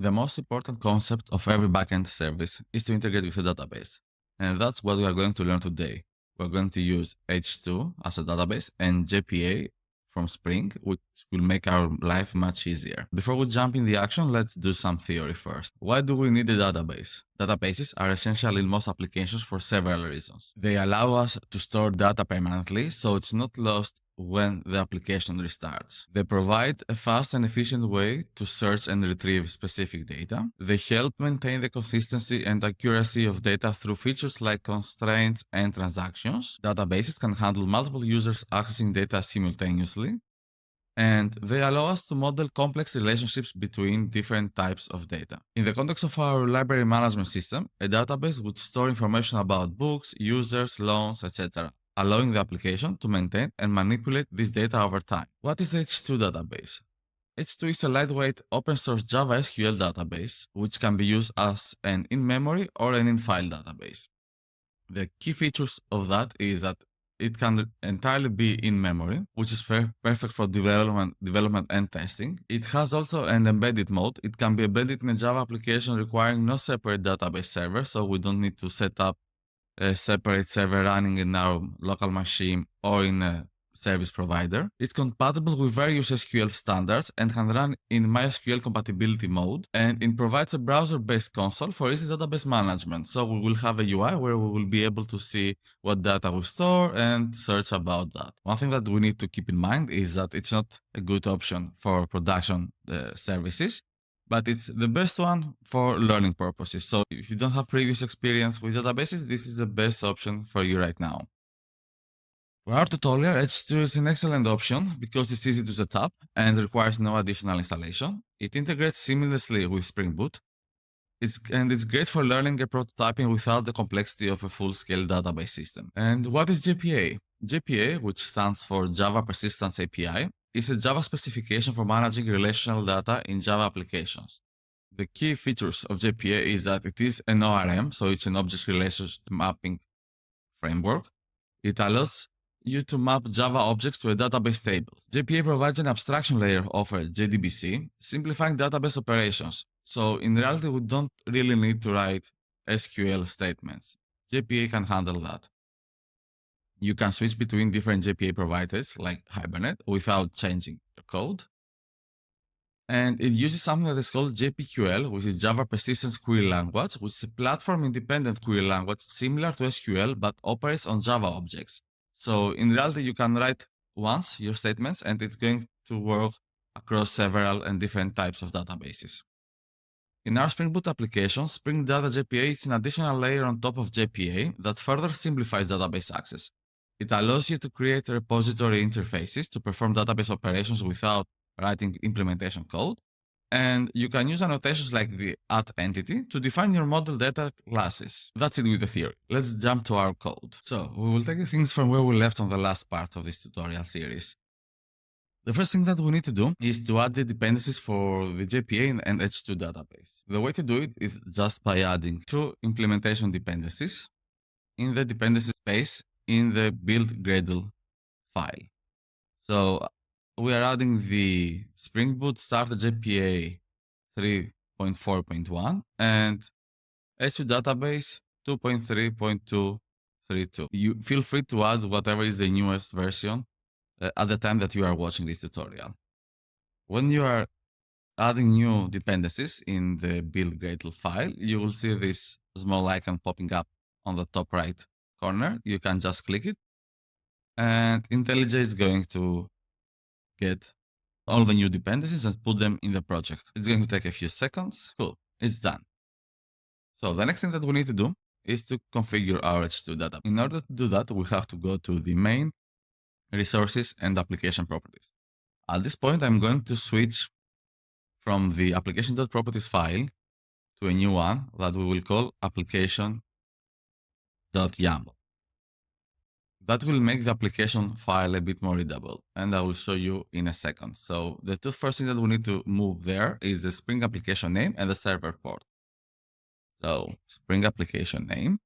The most important concept of every backend service is to integrate with a database. And that's what we are going to learn today. We're going to use H2 as a database and JPA from Spring, which will make our life much easier. Before we jump in the action, let's do some theory first. Why do we need a database? Databases are essential in most applications for several reasons. They allow us to store data permanently, so it's not lost when the application restarts. They provide a fast and efficient way to search and retrieve specific data. They help maintain the consistency and accuracy of data through features like constraints and transactions. Databases can handle multiple users accessing data simultaneously, and they allow us to model complex relationships between different types of data. In the context of our library management system, a database would store information about books, users, loans, etc., allowing the application to maintain and manipulate this data over time. What is H2 database? H2 is a lightweight open-source Java SQL database, which can be used as an in-memory or an in-file database. The key features of that is that it can entirely be in memory, which is perfect for development and testing. It has also an embedded mode. It can be embedded in a Java application requiring no separate database server, so we don't need to set up a separate server running in our local machine or in a service provider. It's compatible with various SQL standards and can run in MySQL compatibility mode, and it provides a browser-based console for easy database management. So we will have a UI where we will be able to see what data we store and search about that. One thing that we need to keep in mind is that it's not a good option for production services, but it's the best one for learning purposes. So if you don't have previous experience with databases, this is the best option for you right now. For our tutorial, H2 is an excellent option because it's easy to set up and requires no additional installation. It integrates seamlessly with Spring Boot. It's great for learning and prototyping without the complexity of a full-scale database system. And what is JPA? JPA, which stands for Java Persistence API, is a Java specification for managing relational data in Java applications. The key features of JPA is that it is an ORM, so it's an object relationship mapping framework. It allows you to map Java objects to a database table. JPA provides an abstraction layer of a JDBC, simplifying database operations. So in reality, we don't really need to write SQL statements. JPA can handle that. You can switch between different JPA providers like Hibernate without changing the code. And it uses something that is called JPQL, which is Java Persistence Query Language, which is a platform-independent query language similar to SQL but operates on Java objects. So in reality, you can write once your statements and it's going to work across several and different types of databases. In our Spring Boot application, Spring Data JPA is an additional layer on top of JPA that further simplifies database access. It allows you to create repository interfaces to perform database operations without writing implementation code. And you can use annotations like the @entity to define your model data classes. That's it with the theory. Let's jump to our code. So we will take things from where we left on the last part of this tutorial series. The first thing that we need to do is to add the dependencies for the JPA and H2 database. The way to do it is just by adding two implementation dependencies in the dependency space in the build Gradle file. So we are adding the Spring Boot Start JPA 3.4.1 and H2 database 2.3.232. You feel free to add whatever is the newest version at the time that you are watching this tutorial. When you are adding new dependencies in the build Gradle file, you will see this small icon popping up on the top right corner. You can just click it and IntelliJ is going to get all the new dependencies and put them in the project. It's going to take a few seconds. Cool, it's done. So the next thing that we need to do is to configure our H2 data. In order to do that, we have to go to the main, resources, and application properties. At this point, I'm going to switch from the application.properties file to a new one that we will call application.yaml. That will make the application file a bit more readable, and I will show you in a second. So the two first things that we need to move there is the Spring application name and the server port. So Spring application name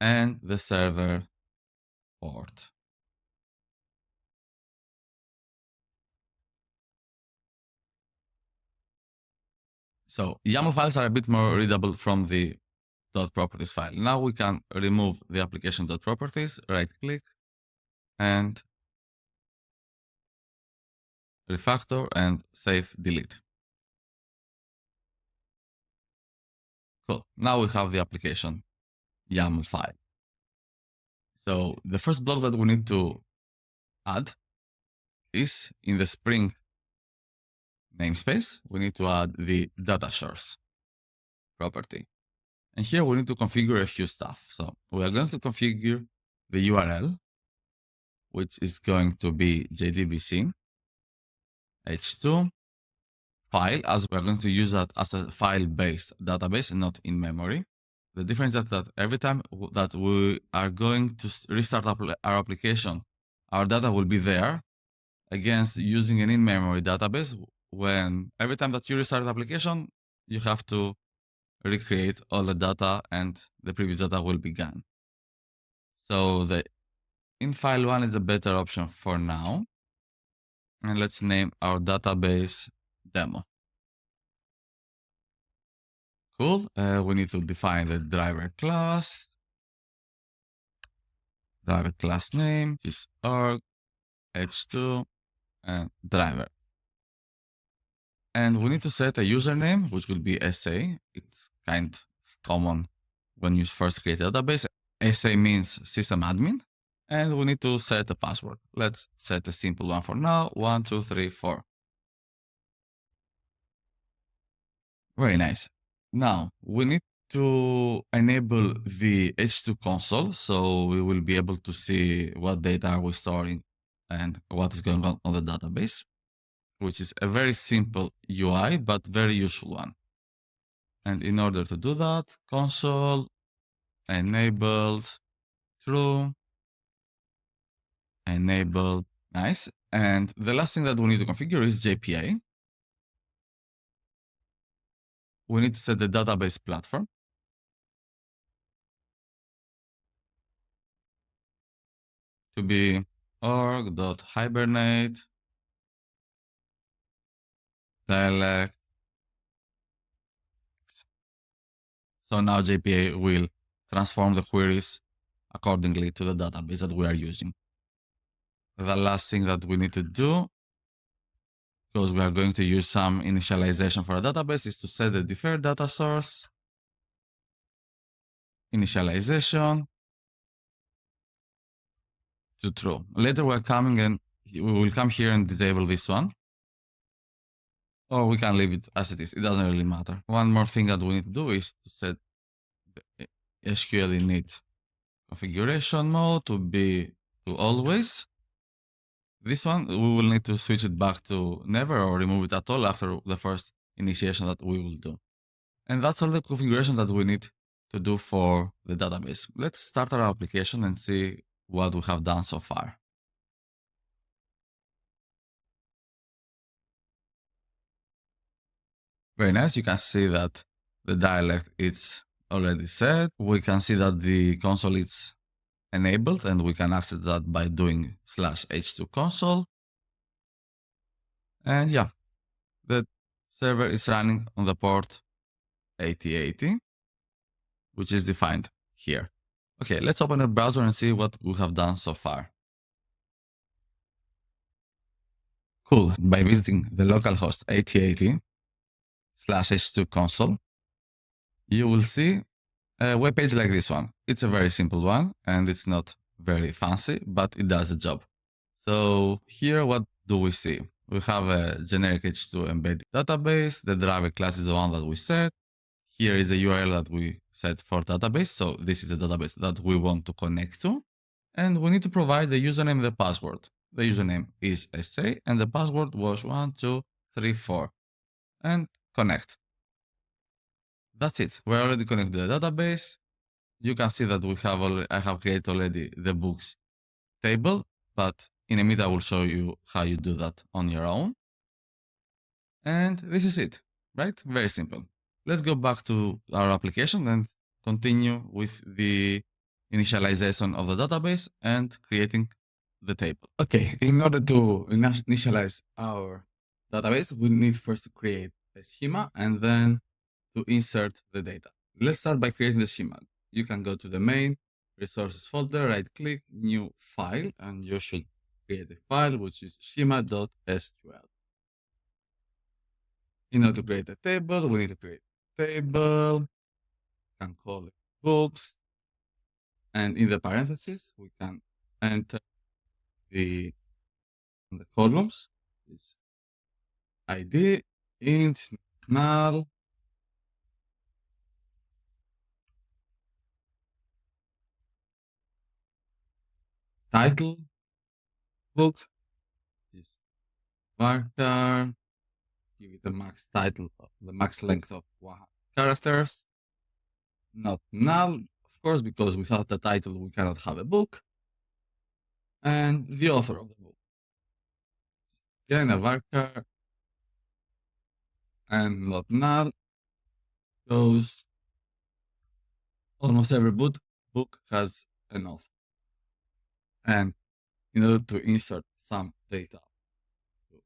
and the server port. So YAML files are a bit more readable from the .properties file. Now we can remove the application.properties, right click, and refactor and save delete. Cool. Now we have the application YAML file. So the first block that we need to add is in the Spring namespace. We need to add the datasource property. And here we need to configure a few stuff. So we are going to configure the URL, which is going to be JDBC H2 file, as we're going to use that as a file-based database, not in memory. The difference is that every time that we are going to restart our application, our data will be there, against using an in-memory database, when every time that you restart the application, you have to recreate all the data and the previous data will be gone. So the in file one is a better option for now. And let's name our database demo. Cool. We need to define the driver class name, which is org, H2, and driver. And we need to set a username, which will be SA. It's kind of common when you first create a database. SA means system admin. And we need to set a password. Let's set a simple one for now. 1, 2, 3, 4. Very nice. Now we need to enable the H2 console, so we will be able to see what data are we storing and what is going on the database, which is a very simple UI, but very useful one. And in order to do that, console enabled true, enabled, nice. And the last thing that we need to configure is JPA. We need to set the database platform to be org.hibernate dialect. So now JPA will transform the queries accordingly to the database that we are using. The last thing that we need to do, because we are going to use some initialization for a database, is to set the deferred data source initialization to true. Later we're coming and we will come here and disable this one. Or we can leave it as it is. It doesn't really matter. One more thing that we need to do is to set the SQL init configuration mode to be to always. This one, we will need to switch it back to never or remove it at all after the first initiation that we will do. And that's all the configuration that we need to do for the database. Let's start our application and see what we have done so far. Very nice. You can see that the dialect is already set. We can see that the console is enabled and we can access that by doing /h2 console. And yeah, the server is running on the port 8080, which is defined here. Okay, let's open the browser and see what we have done so far. Cool. By visiting the localhost 8080/h2 console, you will see a web page like this one. It's a very simple one and it's not very fancy, but it does the job. So here, what do we see? We have a generic H2 embedded database. The driver class is the one that we set. Here is the URL that we set for database. So this is the database that we want to connect to. And we need to provide the username and the password. The username is SA and the password was 1234. And connect. That's it. We're already connected to the database. You can see that I have created already the books table, but in a minute I will show you how you do that on your own. And this is it, right? Very simple. Let's go back to our application and continue with the initialization of the database and creating the table. Okay, in order to initialize our database, we need first to create a schema and then to insert the data. Let's start by creating the schema. You can go to the main resources folder, right click, new file, and you should create a file which is schema.sql. In order to create a table, we need to create a table, can call it books, and in the parentheses, we can enter the columns is ID, int, null, title, book, is varchar, give it the max title, the max length of 100 characters, not null, of course, because without the title we cannot have a book, and the author of the book. Again, a varchar and not null, because almost every book has an author. And in order to insert some data to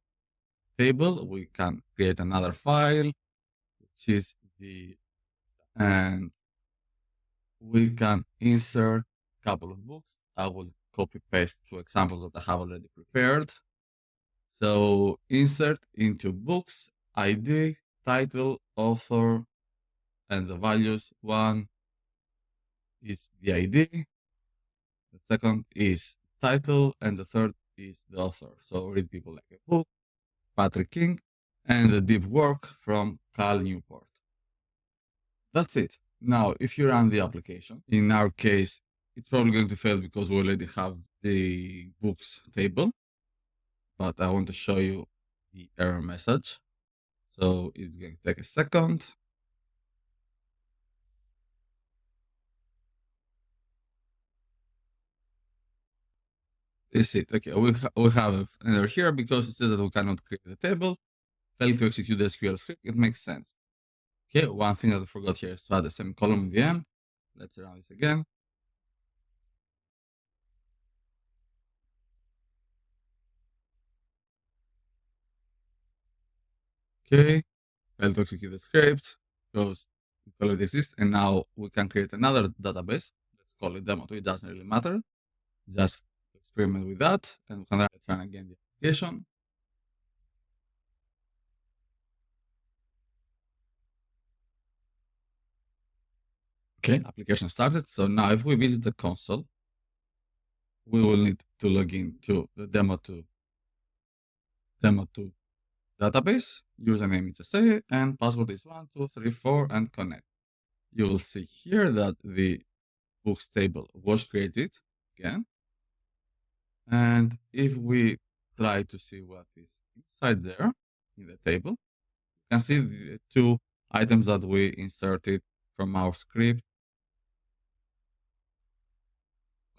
table, we can create another file, which is the, and we can insert a couple of books. I will copy paste two examples that I have already prepared. So insert into books, ID, title, author, and the values. One is the ID, the second is title, and the third is the author. So read people like a book, Patrick King, and the deep work from Cal Newport. That's it. Now, if you run the application, in our case, it's probably going to fail because we already have the books table, but I want to show you the error message. So it's going to take a second. Is it okay? We have an error here because it says that we cannot create a table. Fail to execute the SQL script. It makes sense. Okay, one thing that I forgot here is to add a semicolon in the end. Let's run this again. Okay, fail to execute the script because it already exists, and now we can create another database. Let's call it demo2. It doesn't really matter. Just experiment with that, and we can run again the application. Okay, application started. So now if we visit the console, we will need to log in to the demo2 database. Username is SA and password is 1234 and connect. You will see here that the books table was created again. And if we try to see what is inside there in the table, you can see the two items that we inserted from our script.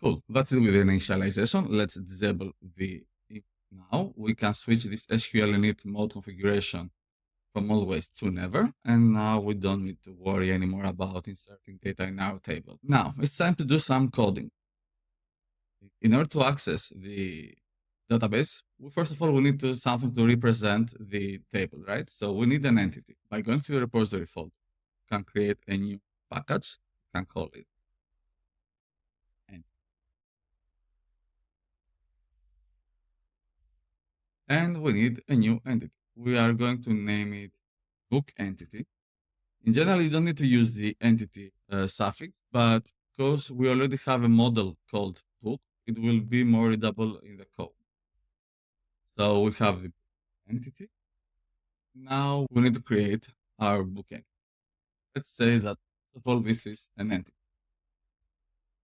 Cool. That's it with the initialization. Let's disable the now. We can switch this SQL init mode configuration from always to never. And now we don't need to worry anymore about inserting data in our table. Now it's time to do some coding. In order to access the database, first of all, we need to something to represent the table, right? So we need an entity. By going to the repository folder, you can create a new package. You can call it entity. And we need a new entity. We are going to name it book entity. In general, you don't need to use the entity suffix, but because we already have a model called book, it will be more readable in the code. So we have the entity. Now we need to create our book entity. Let's say that first of all, this is an entity.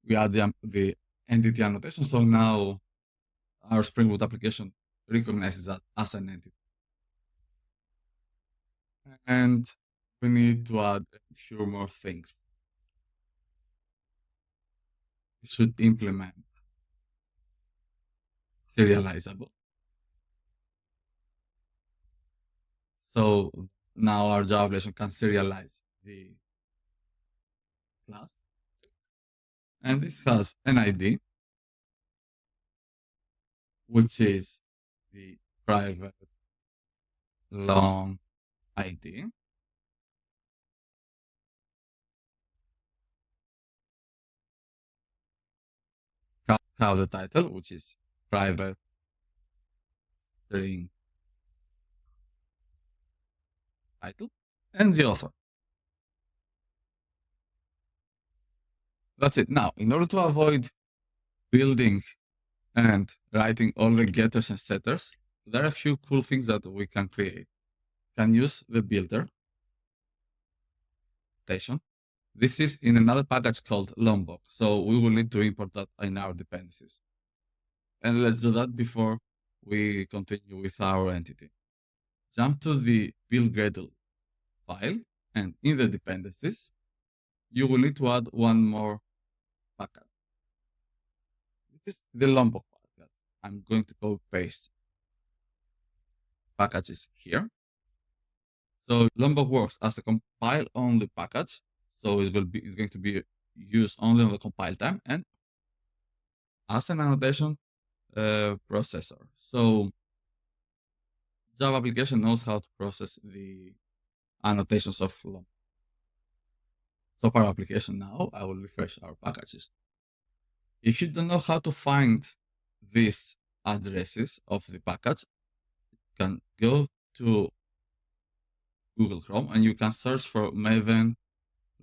We add the entity annotation. So now our Spring Boot application recognizes that as an entity. And we need to add a few more things. It should implement serializable. So now our Java application can serialize the class. And this has an ID, which is the private long ID, have the title, which is private string title, and the author. That's it. Now, in order to avoid building and writing all the getters and setters, there are a few cool things that we can create. Can use the builder station. This is in another package called Lombok, so we will need to import that in our dependencies. And let's do that before we continue with our entity. Jump to the build Gradle file, and in the dependencies, you will need to add one more package. This is the Lombok package. I'm going to copy paste packages here. So Lombok works as a compile only package. So it's going to be used only on the compile time and as an annotation processor. So Java application knows how to process the annotations of Lombok. So for our application now, I will refresh our packages. If you don't know how to find these addresses of the package, you can go to Google Chrome and you can search for Maven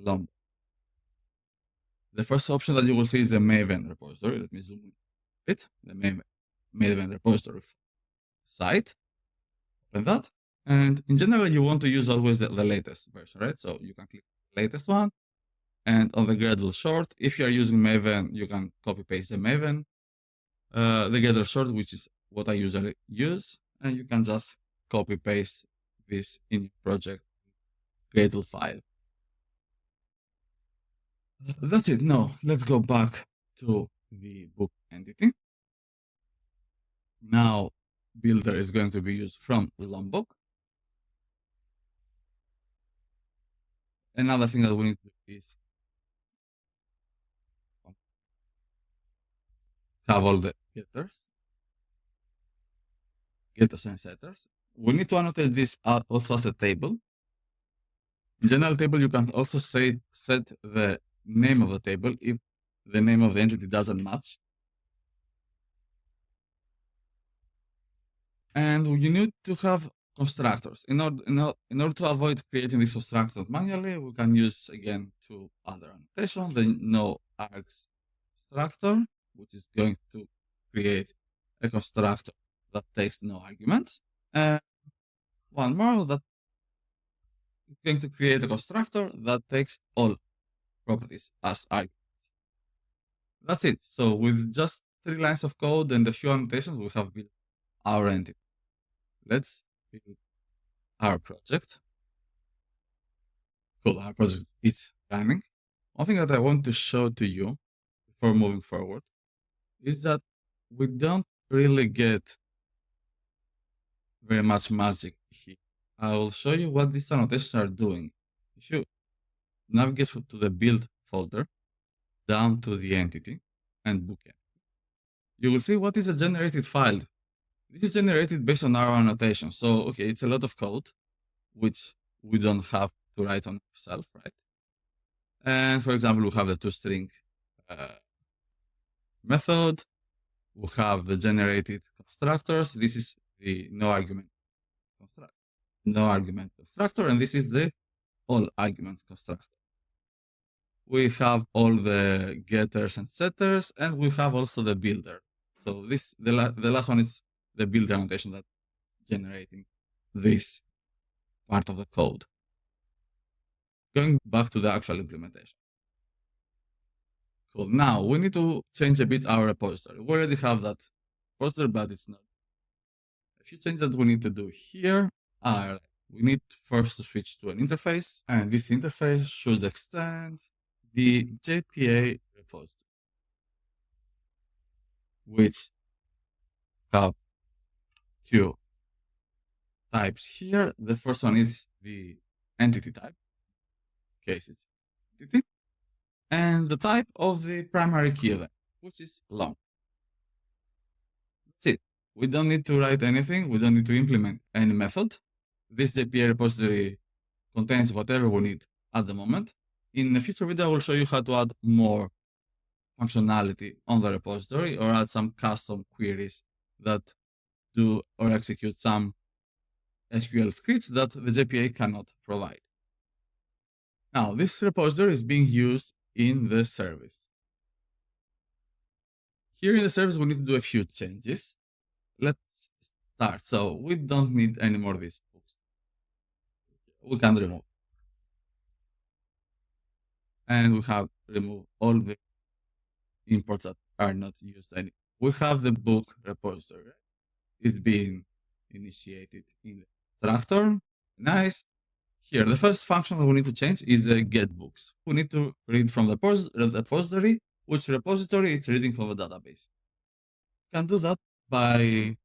Lombok. The first option that you will see is the Maven repository. Let me zoom in it. The Maven repository site. Open that. And in general, you want to use always the latest version, right? So you can click the latest one. And on the Gradle short, if you're using Maven, you can copy paste the Maven, the Gradle short, which is what I usually use. And you can just copy paste this in your project Gradle file. That's it. Now, let's go back to the book entity. Now, builder is going to be used from Lombok. Another thing that we need to do is have all the getters and setters. We need to annotate this also as a table. In general table, you can also set the name of the table if the name of the entity doesn't match. And you need to have constructors. In order to avoid creating these constructors manually, we can use again two other annotations. The no args constructor, which is going to create a constructor that takes no arguments, and one more that is going to create a constructor that takes all properties as arguments. That's it. So with just 3 lines of code and a few annotations, we have built our entity. Let's build our project. Cool, our project is running. One thing that I want to show to you before moving forward is that we don't really get very much magic here. I will show you what these annotations are doing. If you navigate to the build folder, down to the entity and bookend, you will see what is a generated file. This is generated based on our annotation. So, okay, it's a lot of code, which we don't have to write on ourselves, right? And for example, we have the toString method. We have the generated constructors. This is the no argument constructor, and this is the all argument constructor. We have all the getters and setters, and we have also the builder. So this the last one is the builder annotation that generating this part of the code. Going back to the actual implementation. Cool. Now we need to change a bit our repository. We already have that repository, but it's not. A few changes that we need to do here are we need first to switch to an interface, and this interface should extend the JPA repository, which have two types here. The first one is the entity type, in case it's entity, and the type of the primary key event, which is long. That's it. We don't need to write anything. We don't need to implement any method. this JPA repository contains whatever we need at the moment. In a future video, I will show you how to add more functionality on the repository or add some custom queries that do or execute some SQL scripts that the JPA cannot provide. Now, this repository is being used in the service. Here in the service, we need to do a few changes. Let's start. So we don't need any more of these books. We can remove. And we have removed all the imports that are not used anymore. We have the book repository. It's being initiated in the tractor. Nice. Here, the first function that we need to change is the get books. We need to read from the repository, which repository it's reading from the database. You can do that by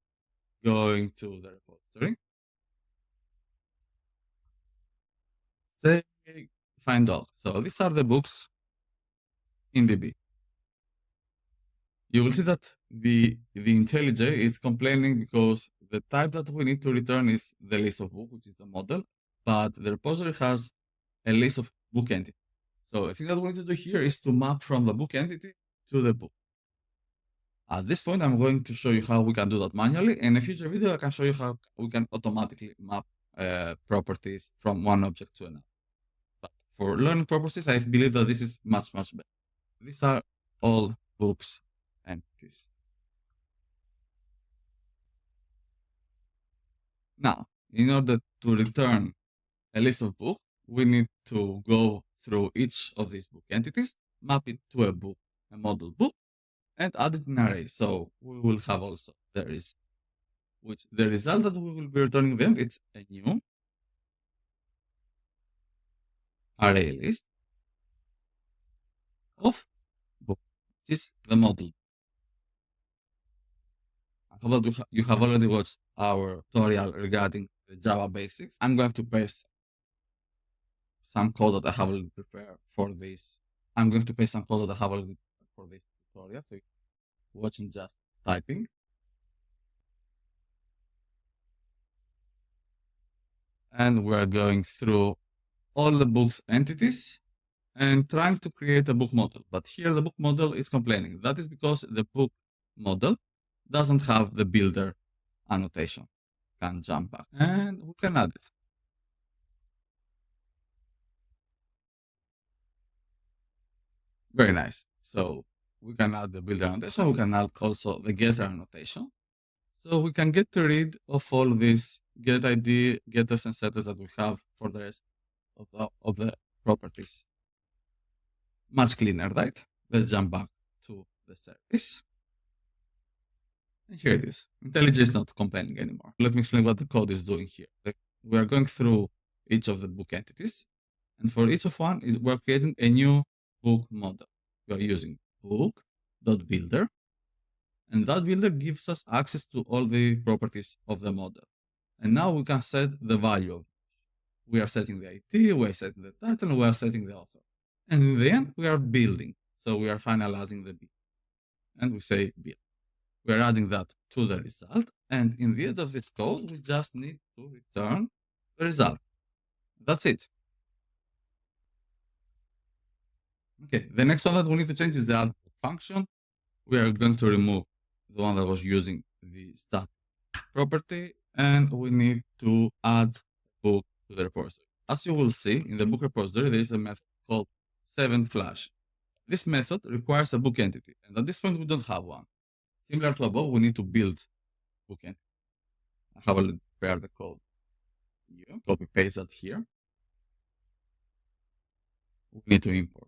going to the repository. Say find all. So these are the books in DB. You will see that the IntelliJ is complaining because the type that we need to return is the list of book, which is the model, but the repository has a list of book entity. So the thing that we need to do here is to map from the book entity to the book. At this point, I'm going to show you how we can do that manually. In a future video, I can show you how we can automatically map properties from one object to another. But for learning purposes, I believe that this is much better. These are all books entities. Now, in order to return a list of books, we need to go through each of these book entities, map it to a book, a model book, and add it in an array. So we will have also the result that we will be returning them. It's a new array list of book. This is the model. I hope that you have already watched our tutorial regarding the Java basics. I'm going to paste some code that I have already prepared for this. I'm going to paste some code that I have already prepared for this tutorial. So you're watching just typing. And we're going through all the books entities and trying to create a book model. But here the book model is complaining. That is because the book model doesn't have the builder annotation. Can jump back and we can add it. Very nice. So we can add the builder annotation. We can add also the getter annotation. So we can get rid of all these get ID, getters and setters that we have for the rest of the properties. Much cleaner, right? Let's jump back to the service. And here it is. IntelliJ is not complaining anymore. Let me explain what the code is doing here. We are going through each of the book entities. And for each of one, we're creating a new book model. We are using book.builder. And that builder gives us access to all the properties of the model. And now we can set the value of it. We are setting the ID, we are setting the title, and we are setting the author. And in the end, we are building. So we are finalizing the build. And we say build. We are adding that to the result. And in the end of this code, we just need to return the result. That's it. Okay, the next one that we need to change is the add function. We are going to remove the one that was using the stat property, and we need to add book to the repository. As you will see, in the book repository, there is a method called 7flash. This method requires a book entity, and at this point, we don't have one. Similar to above, we need to build book entity. I have already prepared the code. You copy paste that here. We need to import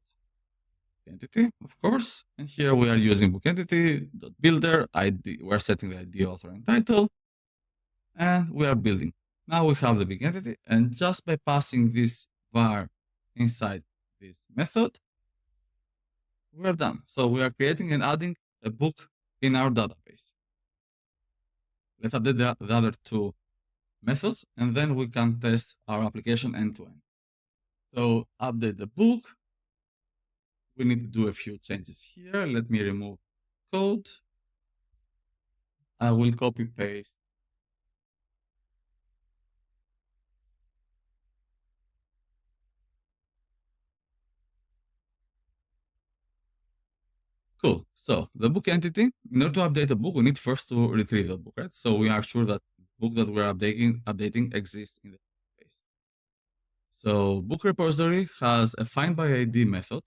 entity, of course, and here we are using book entity builder ID. We're setting the ID, author, and title, and we are building. Now we have the big entity, and just by passing this var inside this method, we are done. So we are creating and adding a book in our database. Let's update the other two methods, and then we can test our application end to end. So update the book. We need to do a few changes here. Let me remove code. I will copy paste Cool. So the book entity, in order to update a book, we need first to retrieve the book, right? So we are sure that the book that we're updating exists in the database. So book repository has a find by ID method,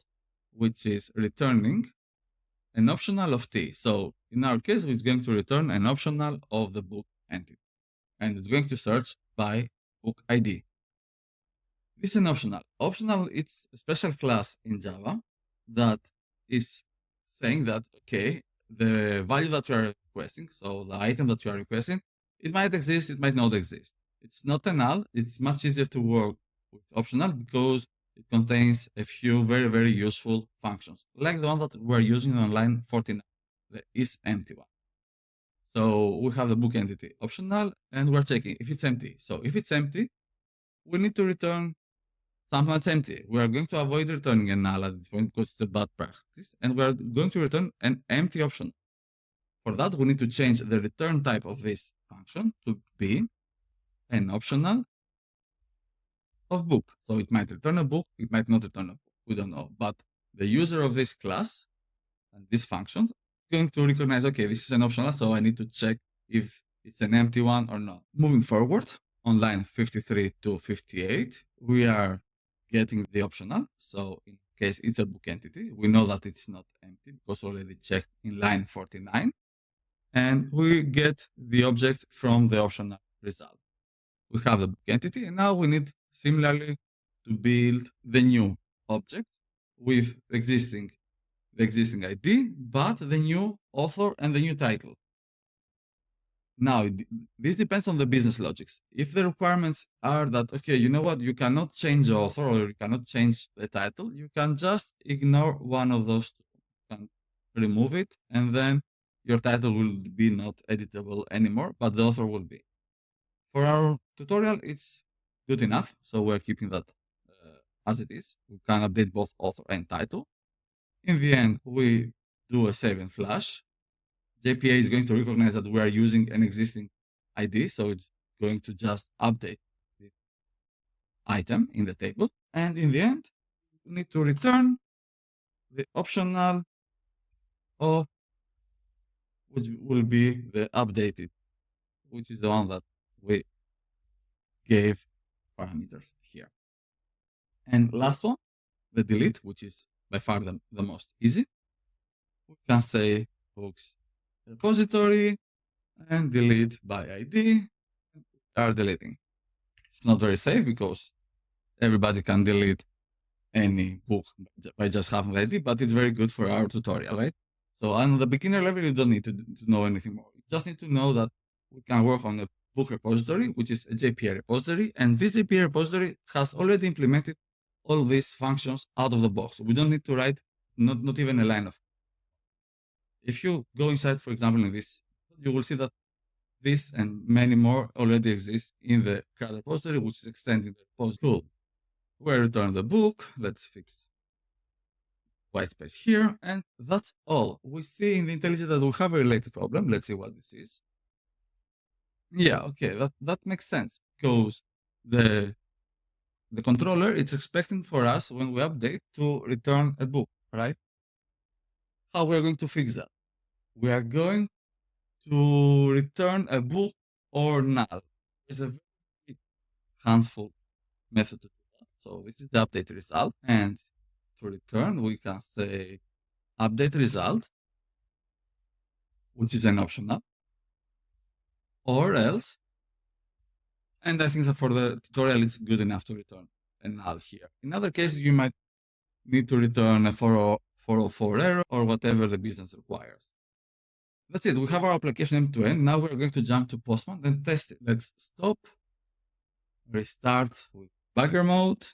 which is returning an optional of T. So in our case, it's going to return an optional of the book entity, and it's going to search by book ID. This is an optional. Optional, it's a special class in Java that is saying that, okay, the value that you are requesting, so the item that you are requesting, it might exist, it might not exist. It's not a null. It's much easier to work with optional because it contains a few very, very useful functions, like the one that we're using on line 49, the is empty one. So we have the book entity optional, and we're checking if it's empty. So if it's empty, we need to return something that's empty. We are going to avoid returning a null at this point because it's a bad practice, and we are going to return an empty option. For that, we need to change the return type of this function to be an optional of book. So it might return a book, it might not return a book, we don't know. But the user of this class and this function is going to recognize, okay, this is an optional, so I need to check if it's an empty one or not. Moving forward, on line 53 to 58, we are getting the optional. So in case it's a book entity, we know that it's not empty because already checked in line 49. And we get the object from the optional result. We have the book entity, and now we need similarly to build the new object with the existing ID, but the new author and the new title. Now, this depends on the business logics. If the requirements are that, okay, you know what, you cannot change the author or you cannot change the title, you can just ignore one of those two. You can remove it, and then your title will be not editable anymore, but the author will be. For our tutorial, it's good enough, so we're keeping that as it is. We can update both author and title. In the end, we do a save and flash. JPA is going to recognize that we are using an existing ID, so it's going to just update the item in the table. And in the end, we need to return the optional of which will be the updated, which is the one that we gave parameters here. And last one, the delete, which is by far the most easy. We can say books repository and delete by ID. Are deleting. It's not very safe because everybody can delete any book by just having the ID, but it's very good for our tutorial, right? So on the beginner level, you don't need to know anything more. You just need to know that we can work on a book repository, which is a JPA repository, and this JPA repository has already implemented all these functions out of the box. We don't need to write not even a line of. If you go inside, for example, in this, you will see that this and many more already exist in the CRUD repository, which is extending the repository. Cool. We return the book. Let's fix white space here. And that's all. We see in the IntelliJ that we have a related problem. Let's see what this is. Yeah, okay, that makes sense because the controller is expecting for us when we update to return a book, right? How we're going to fix that? We are going to return a book or null. It's a very handful method to do that. So this is the update result, and to return we can say update result, which is an optional, or else, and I think that for the tutorial it's good enough to return a null here. In other cases you might need to return a 404 error or whatever the business requires. That's it. We have our application end-to-end. Now we're going to jump to Postman and test it. Let's stop, restart with bagger mode,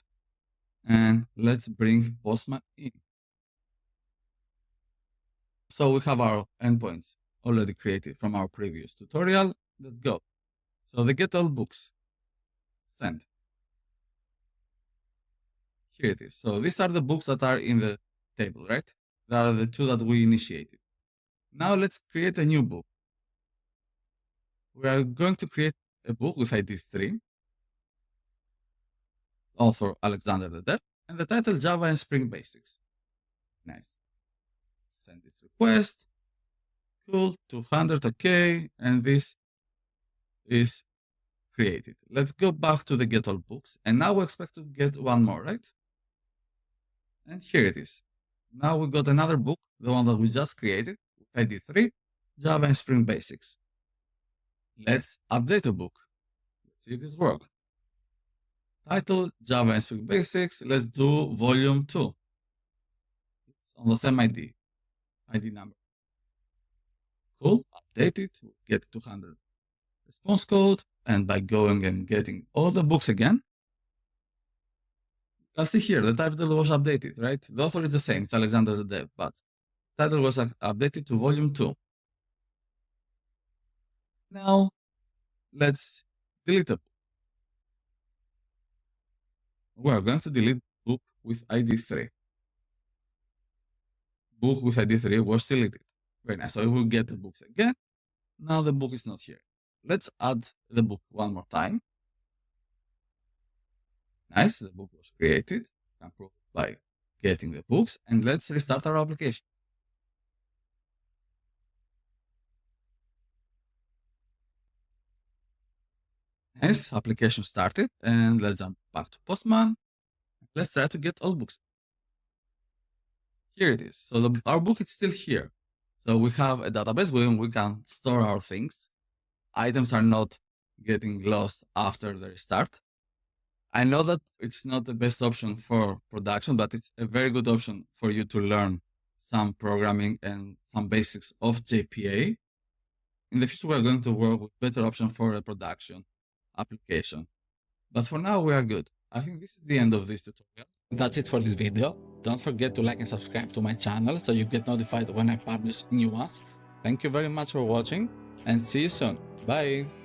and let's bring Postman in. So we have our endpoints already created from our previous tutorial. Let's go. So the get all books, send. Here it is. So these are the books that are in the table, right? That are the two that we initiated. Now let's create a new book. We are going to create a book with ID 3, author Alexander the Deaf, and the title Java and Spring Basics. Nice. send this request. Cool, 200, okay, and this is created. Let's go back to the get all books, and now we expect to get one more, right? And here it is. Now we got another book, the one that we just created, with ID 3, Java and Spring Basics. Let's update the book. Let's see if this works. Title, Java and Spring Basics. Let's do volume 2. It's on the same ID number. Cool, update it, get 200 response code, and by going and getting all the books again, you'll see here the title was updated, right? The author is the same, it's Alexander the Dev, but title was updated to volume 2. Now, let's delete the book. We're going to delete book with ID 3. Book with ID 3 was deleted. Very nice. So we will get the books again. Now the book is not here. Let's add the book one more time. Nice, the book was created. You can prove it by getting the books, and let's restart our application. Nice, application started, and let's jump back to Postman. Let's try to get all books. Here it is. So our book is still here. So we have a database where we can store our things. Items are not getting lost after the restart. I know that it's not the best option for production, but it's a very good option for you to learn some programming and some basics of JPA. In the future, we're going to work with better option for a production application. But for now, we are good. I think this is the end of this tutorial. That's it for this video. Don't forget to like and subscribe to my channel so you get notified when I publish new ones. Thank you very much for watching, and see you soon. Bye!